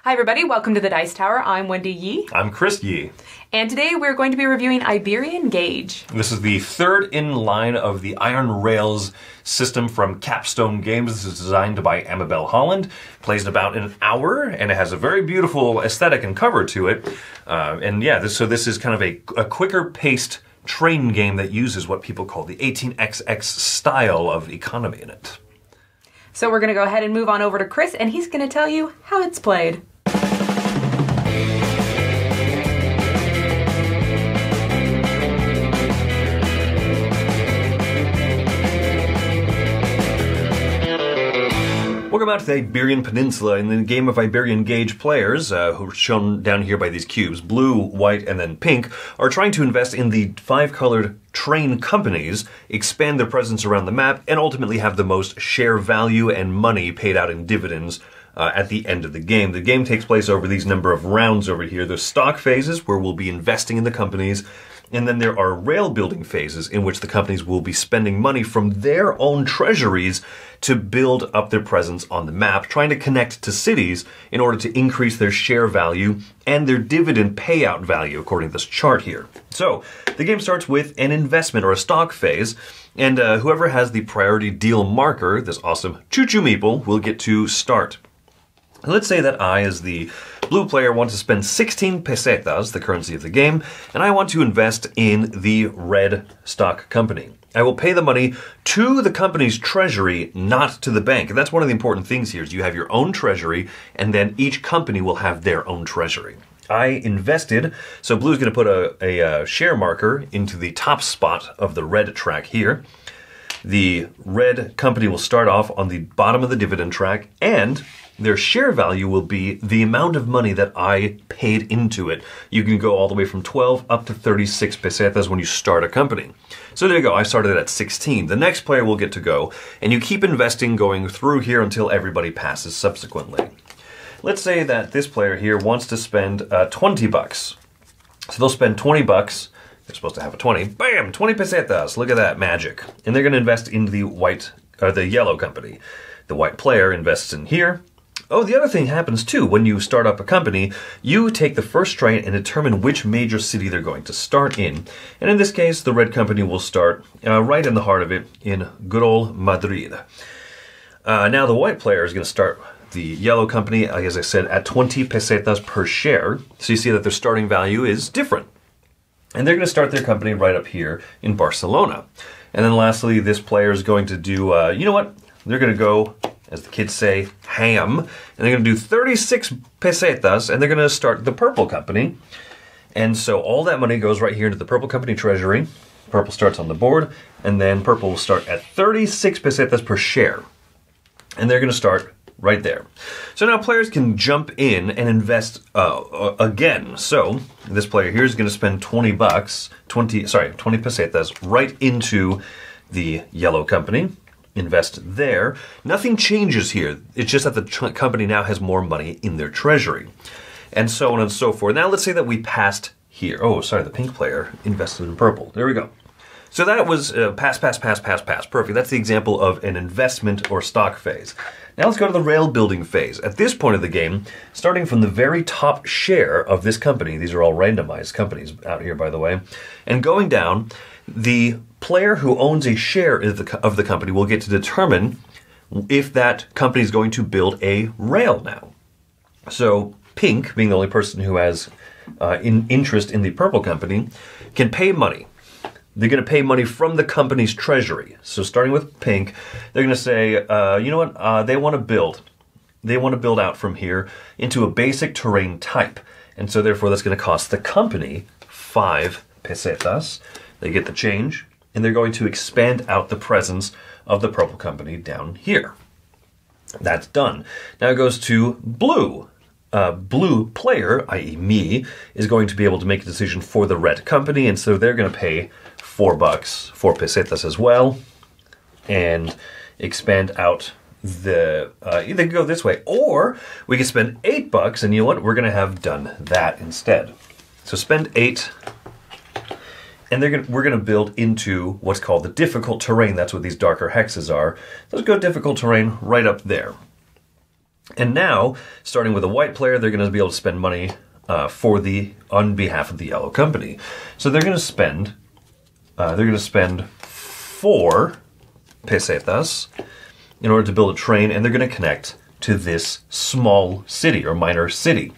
Hi everybody, welcome to the Dice Tower. I'm Wendy Yi. I'm Chris Yi. And today we're going to be reviewing Iberian Gauge. This is the third in line of the Iron Rails system from Capstone Games. This is designed by Amabel Holland. Plays in about an hour, and it has a very beautiful aesthetic and cover to it. So this is kind of a quicker paced train game that uses what people call the 18xx style of economy in it. So we're going to go ahead and move on over to Chris, and he's going to tell you how it's played. Welcome out to the Iberian Peninsula. In the game of Iberian Gauge players, who are shown down here by these cubes, blue, white, and then pink, are trying to invest in the 5-colored train companies, expand their presence around the map, and ultimately have the most share value and money paid out in dividends at the end of the game. The game takes place over these number of rounds over here. There's stock phases where we'll be investing in the companies, and then there are rail building phases in which the companies will be spending money from their own treasuries to build up their presence on the map, trying to connect to cities in order to increase their share value and their dividend payout value, according to this chart here. So, the game starts with an investment or a stock phase, and whoever has the priority deal marker, this awesome choo-choo meeple, will get to start. Let's say that I, as the blue player, want to spend 16 pesetas, the currency of the game, and I want to invest in the red stock company. I will pay the money to the company's treasury, not to the bank. And that's one of the important things here, is you have your own treasury, and then each company will have their own treasury. I invested, so blue's going to put a share marker into the top spot of the red track here. The red company will start off on the bottom of the dividend track, and their share value will be the amount of money that I paid into it. You can go all the way from 12 up to 36 pesetas when you start a company. So there you go, I started at 16. The next player will get to go, and you keep investing going through here until everybody passes subsequently. Let's say that this player here wants to spend 20 bucks. So they'll spend 20 bucks. They're supposed to have a 20. Bam! 20 pesetas. Look at that magic. And they're going to invest in the yellow company. The white player invests in here. Oh, the other thing happens too. When you start up a company, you take the first train and determine which major city they're going to start in. And in this case, the red company will start right in the heart of it, in good old Madrid. Now the white player is going to start the yellow company, as I said, at 20 pesetas per share. So you see that their starting value is different. And they're going to start their company right up here in Barcelona. And then lastly, this player is going to do, you know what? They're going to go, as the kids say, ham. And they're going to do 36 pesetas, and they're going to start the purple company. And so all that money goes right here into the purple company treasury. Purple starts on the board, and then purple will start at 36 pesetas per share. And they're going to start right there. So now players can jump in and invest again. So this player here is going to spend 20 pesetas right into the yellow company. Invest there. Nothing changes here. It's just that the company now has more money in their treasury. And so on and so forth. Now let's say that we passed here. Oh, sorry, the pink player invested in purple. There we go. So that was pass. Perfect. That's the example of an investment or stock phase. Now let's go to the rail building phase. At this point of the game, starting from the very top share of this company, these are all randomized companies out here, by the way, and going down, the player who owns a share of the company will get to determine if that company is going to build a rail now. So pink, being the only person who has interest in the purple company, can pay money. They're going to pay money from the company's treasury. So starting with pink, they're going to say, you know what, they want to build. They want to build out from here into a basic terrain type. And so therefore that's going to cost the company 5 pesetas. They get the change, and they're going to expand out the presence of the purple company down here. That's done. Now it goes to blue. Blue player, i.e. me, is going to be able to make a decision for the red company, and so they're going to pay 4 pesetas as well, and expand out the, either go this way, or we can spend 8 bucks, and you know what, we're going to have done that instead. So spend 8, and we're going to build into what's called the difficult terrain. That's what these darker hexes are. Let's go difficult terrain right up there. And now, starting with a white player, they're going to be able to spend money on behalf of the yellow company. So they're going to spend 4 pesetas in order to build a train, and they're going to connect to this small city or minor city.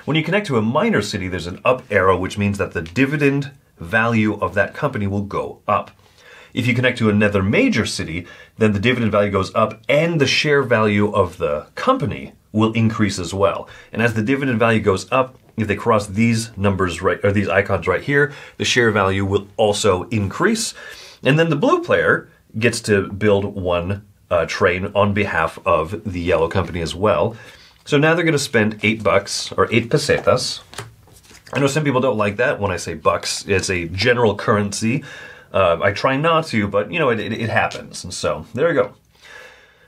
When you connect to a minor city, there's an up arrow, which means that the dividend value of that company will go up. If you connect to another major city, then the dividend value goes up and the share value of the company will increase as well. And as the dividend value goes up, if they cross these numbers right, or these icons right here, the share value will also increase. And then the blue player gets to build one train on behalf of the yellow company as well. So now they're going to spend $8 or 8 pesetas. I know some people don't like that when I say bucks. It's a general currency. I try not to, but you know, it happens. And so there we go.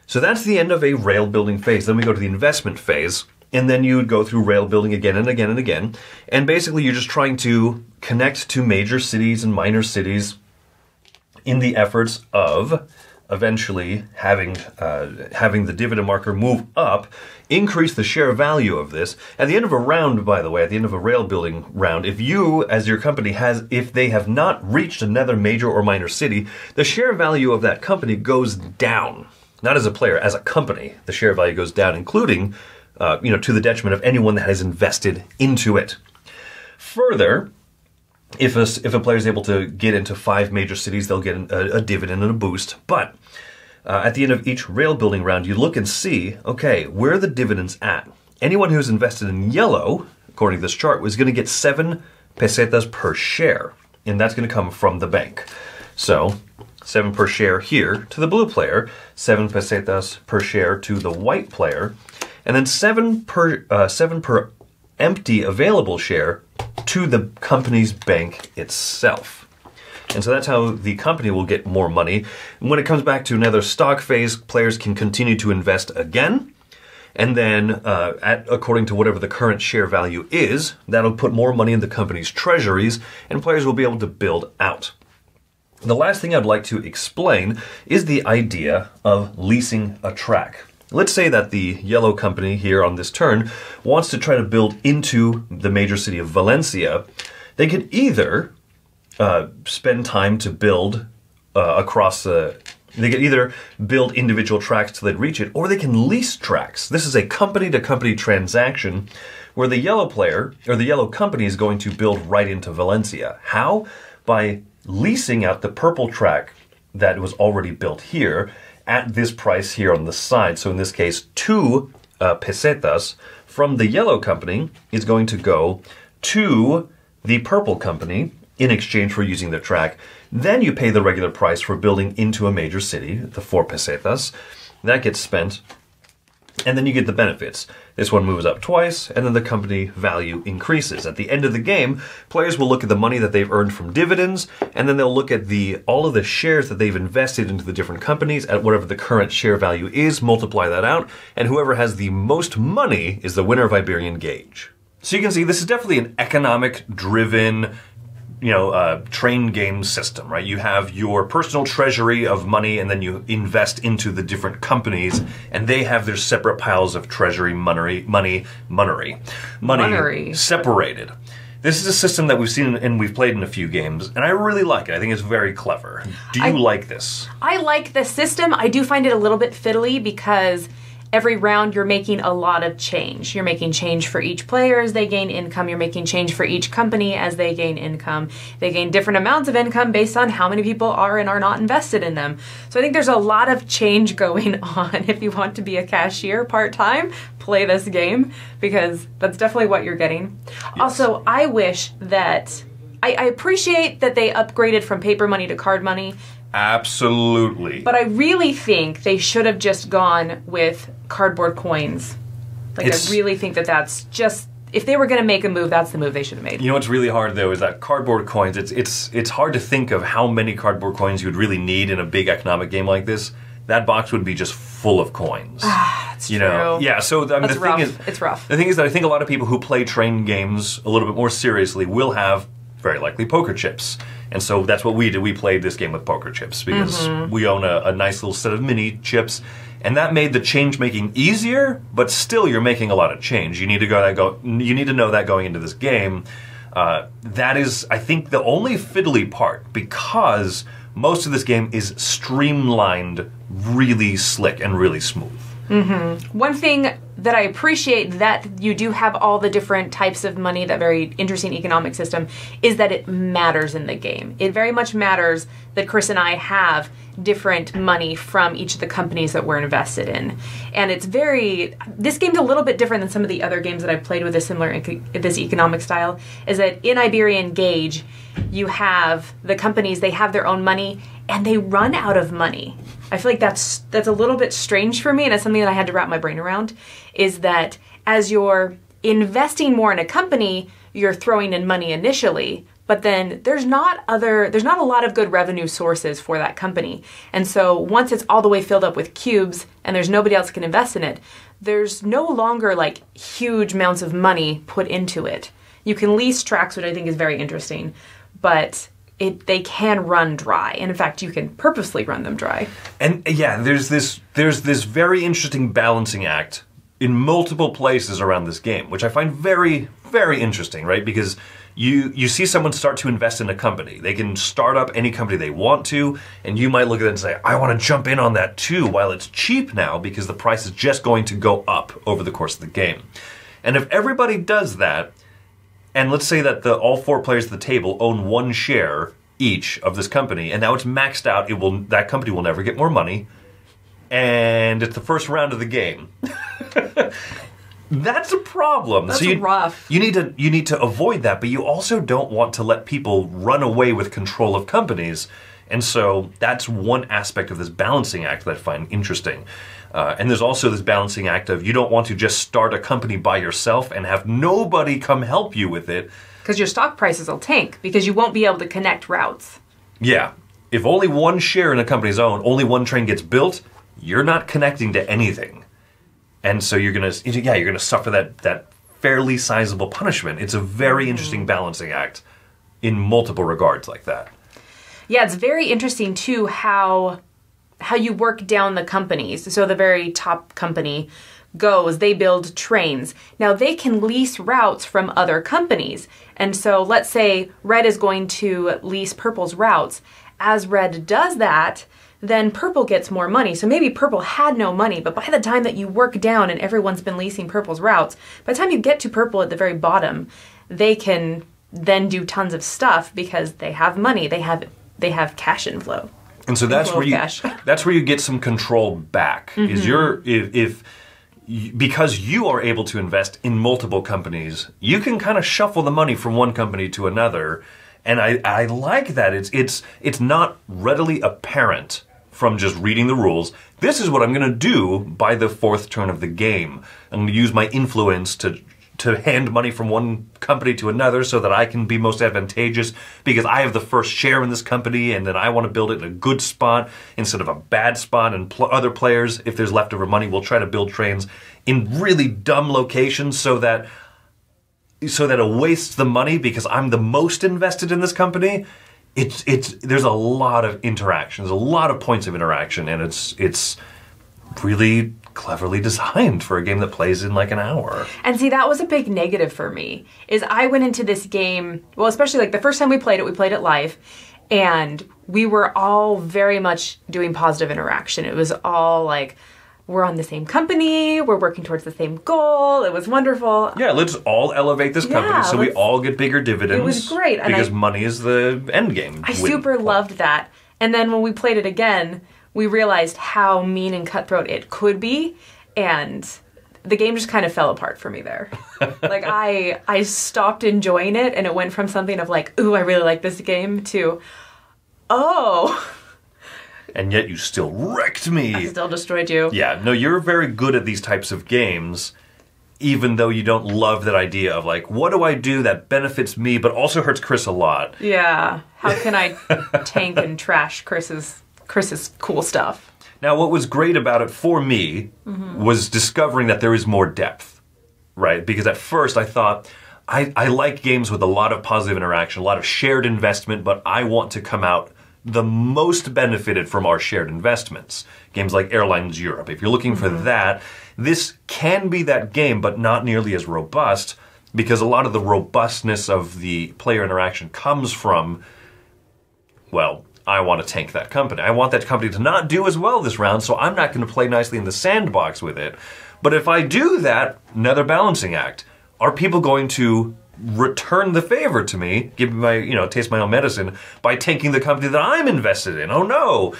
So that's the end of a rail building phase. Then we go to the investment phase. And then you would go through rail building again and again and again. And basically you're just trying to connect to major cities and minor cities in the efforts of eventually having the dividend marker move up, increase the share value of this. At the end of a round, by the way, at the end of a rail building round, if you, as your company, if they have not reached another major or minor city, the share value of that company goes down. Not as a player, as a company, the share value goes down, including, to the detriment of anyone that has invested into it. Further, if a player is able to get into 5 major cities, they'll get a dividend and a boost. But at the end of each rail building round, you look and see, okay, where are the dividends at? Anyone who's invested in yellow, according to this chart, was going to get 7 pesetas per share. And that's going to come from the bank. So 7 per share here to the blue player, 7 pesetas per share to the white player, and then 7 per empty available share to the company's bank itself. And so that's how the company will get more money. And when it comes back to another stock phase, players can continue to invest again. And then, according to whatever the current share value is, that'll put more money in the company's treasuries, and players will be able to build out. The last thing I'd like to explain is the idea of leasing a track. Let's say that the yellow company here on this turn wants to try to build into the major city of Valencia. They could either spend time to build they could either build individual tracks till they reach it, or they can lease tracks. This is a company-to-company transaction where the yellow player, or the yellow company, is going to build right into Valencia. How? By leasing out the purple track that was already built here at this price here on the side. So in this case, 2 pesetas from the yellow company is going to go to the purple company in exchange for using their track. Then you pay the regular price for building into a major city, the 4 pesetas. That gets spent, and then you get the benefits. This one moves up twice, and then the company value increases. At the end of the game, players will look at the money that they've earned from dividends, and then they'll look at all of the shares that they've invested into the different companies at whatever the current share value is, multiply that out, and whoever has the most money is the winner of Iberian Gauge. So you can see this is definitely an economic-driven train game system, right? You have your personal treasury of money, and then you invest into the different companies, and they have their separate piles of treasury money separated. This is a system that we've seen and we've played in a few games, and I really like it. I think it's very clever. Do you like this? I like the system. I do find it a little bit fiddly because every round you're making a lot of change. You're making change for each player as they gain income. You're making change for each company as they gain income. They gain different amounts of income based on how many people are and are not invested in them. So I think there's a lot of change going on. If you want to be a cashier part-time, play this game because that's definitely what you're getting. Yes. Also, I wish that... I appreciate that they upgraded from paper money to card money. Absolutely. But I really think they should have just gone with cardboard coins. I really think that that's just... If they were going to make a move, that's the move they should have made. You know what's really hard, though, is that cardboard coins, it's hard to think of how many cardboard coins you would really need in a big economic game like this. That box would be just full of coins. That's true. Yeah, so I mean, the thing is... It's rough. The thing is that I think a lot of people who play train games a little bit more seriously will have very likely poker chips. And so that's what we did. We played this game with poker chips because we own a nice little set of mini chips. And that made the change making easier, but still you're making a lot of change. You need to you need to know that going into this game. That is, I think, the only fiddly part, because most of this game is streamlined, really slick, and really smooth. One thing that I appreciate that you do have all the different types of money, that very interesting economic system, is that it matters in the game. It very much matters that Chris and I have different money from each of the companies that we're invested in. And it's this game's a little bit different than some of the other games that I've played with this economic style, is that in Iberian Gauge, you have the companies, they have their own money, and they run out of money. I feel like that's a little bit strange for me, and it's something that I had to wrap my brain around, is that as you're investing more in a company, you're throwing in money initially, but then there's not a lot of good revenue sources for that company. And so once it's all the way filled up with cubes and there's nobody else can invest in it, there's no longer like huge amounts of money put into it. You can lease tracks, which I think is very interesting, but they can run dry. And in fact, you can purposely run them dry. And yeah, there's this very interesting balancing act in multiple places around this game, which I find very, very interesting, right? Because you see someone start to invest in a company. They can start up any company they want to, and you might look at it and say, I want to jump in on that too, while it's cheap now because the price is just going to go up over the course of the game. And if everybody does that, and let's say that all four players at the table own one share each of this company, and now it's maxed out, that company will never get more money, and it's the first round of the game. That's a problem. That's rough. You need to avoid that, but you also don't want to let people run away with control of companies. And so that's one aspect of this balancing act that I find interesting. And there's also this balancing act of you don't want to just start a company by yourself and have nobody come help you with it. Because your stock prices will tank, because you won't be able to connect routes. Yeah. If only one share in a company's own, only one train gets built, you're not connecting to anything. And so you're gonna suffer that fairly sizable punishment. It's a very interesting balancing act in multiple regards like that. Yeah, it's very interesting too how you work down the companies. So the very top company goes, they build trains. Now they can lease routes from other companies. And so let's say Red is going to lease Purple's routes. As Red does that, then Purple gets more money. So maybe Purple had no money, but by the time that you work down and everyone's been leasing Purple's routes, by the time you get to Purple at the very bottom, they can then do tons of stuff because they have money. They have cash inflow. And so that's where you get some control back. Is because you are able to invest in multiple companies, you can kind of shuffle the money from one company to another. And I like that. It's not readily apparent from just reading the rules. This is what I'm going to do by the fourth turn of the game. I'm going to use my influence to hand money from one company to another so that I can be most advantageous because I have the first share in this company and then I want to build it in a good spot instead of a bad spot. And other players, if there's leftover money, will try to build trains in really dumb locations so that it wastes the money because I'm the most invested in this company. There's a lot of interaction. There's a lot of points of interaction, and it's really cleverly designed for a game that plays in like an hour. And see, that was a big negative for me, is I went into this game, well, especially like the first time we played it live, and we were all very much doing positive interaction. It was all like, we're on the same company, we're working towards the same goal, it was wonderful. Yeah, let's all elevate this company so we all get bigger dividends. It was great. Because money is the end game. I super loved that. And then when we played it again, we realized how mean and cutthroat it could be, and the game just kind of fell apart for me there. Like, I stopped enjoying it, and it went from something of like, ooh, I really like this game, to, oh... And yet you still wrecked me. I still destroyed you. Yeah, no, you're very good at these types of games, even though you don't love that idea of like, what do I do that benefits me but also hurts Chris a lot? Yeah, how can I tank and trash Chris's cool stuff? Now, what was great about it for me was discovering that there is more depth, right? Because at first I thought, I like games with a lot of positive interaction, a lot of shared investment, but I want to come out the most benefited from our shared investments. Games like Airlines Europe. If you're looking for that, this can be that game, but not nearly as robust, because a lot of the robustness of the player interaction comes from, well, I want to tank that company. I want that company to not do as well this round, so I'm not going to play nicely in the sandbox with it. But if I do that, another balancing act. Are people going to return the favor to me, give me my, taste my own medicine, by tanking the company that I'm invested in? Oh no!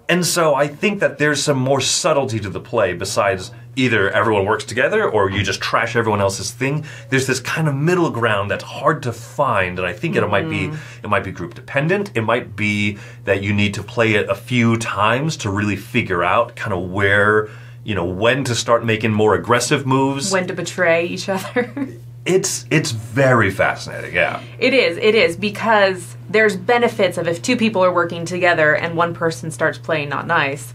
And so I think that there's some more subtlety to the play besides either everyone works together or you just trash everyone else's thing. There's this kind of middle ground that's hard to find, and I think it might be group dependent. It might be that you need to play it a few times to really figure out kind of where, when to start making more aggressive moves. When to betray each other. It's very fascinating, yeah. It is, because there's benefits of if two people are working together and one person starts playing not nice,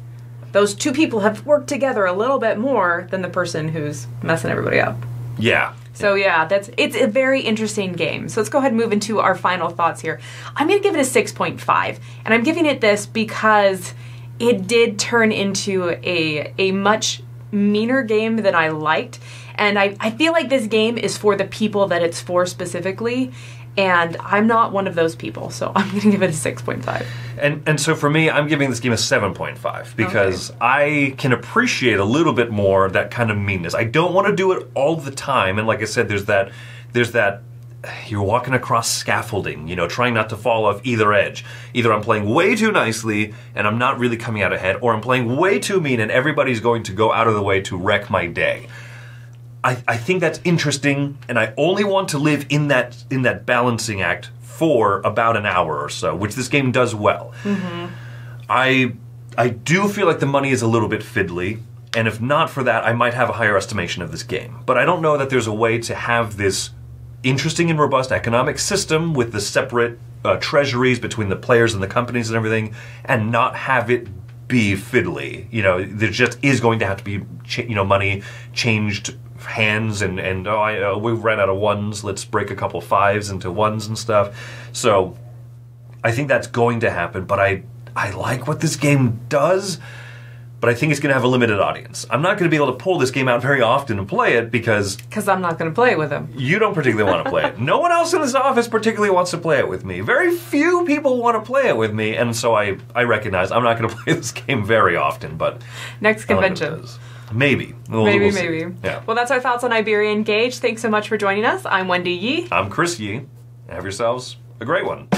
those two people have worked together a little bit more than the person who's messing everybody up. Yeah. So yeah, it's a very interesting game. So let's go ahead and move into our final thoughts here. I'm going to give it a 6.5, and I'm giving it this because it did turn into a much meaner game than I liked. And I feel like this game is for the people that it's for specifically, and I'm not one of those people, so I'm going to give it a 6.5. And so for me, I'm giving this game a 7.5 because I can appreciate a little bit more that kind of meanness. I don't want to do it all the time, and like I said, there's that you're walking across scaffolding, trying not to fall off either edge. Either I'm playing way too nicely and I'm not really coming out ahead, or I'm playing way too mean and everybody's going to go out of the way to wreck my day. I think that's interesting, and I only want to live in that balancing act for about an hour or so, which this game does well. I do feel like the money is a little bit fiddly, and if not for that, I might have a higher estimation of this game. But I don't know that there's a way to have this interesting and robust economic system with the separate treasuries between the players and the companies and everything, and not have it be fiddly. There just is going to have to be money changed hands, and we ran out of ones, let's break a couple fives into ones and stuff. So I think that's going to happen, but I like what this game does, but I think it's going to have a limited audience. I'm not going to be able to pull this game out very often and play it because I'm not going to play it with him. You don't particularly want to play it. No one else in this office particularly wants to play it with me. Very few people want to play it with me, and so I recognize I'm not going to play this game very often, but next convention. Maybe. Maybe. Yeah. Well, that's our thoughts on Iberian Gauge. Thanks so much for joining us. I'm Wendy Yi. I'm Chris Yi. Have yourselves a great one.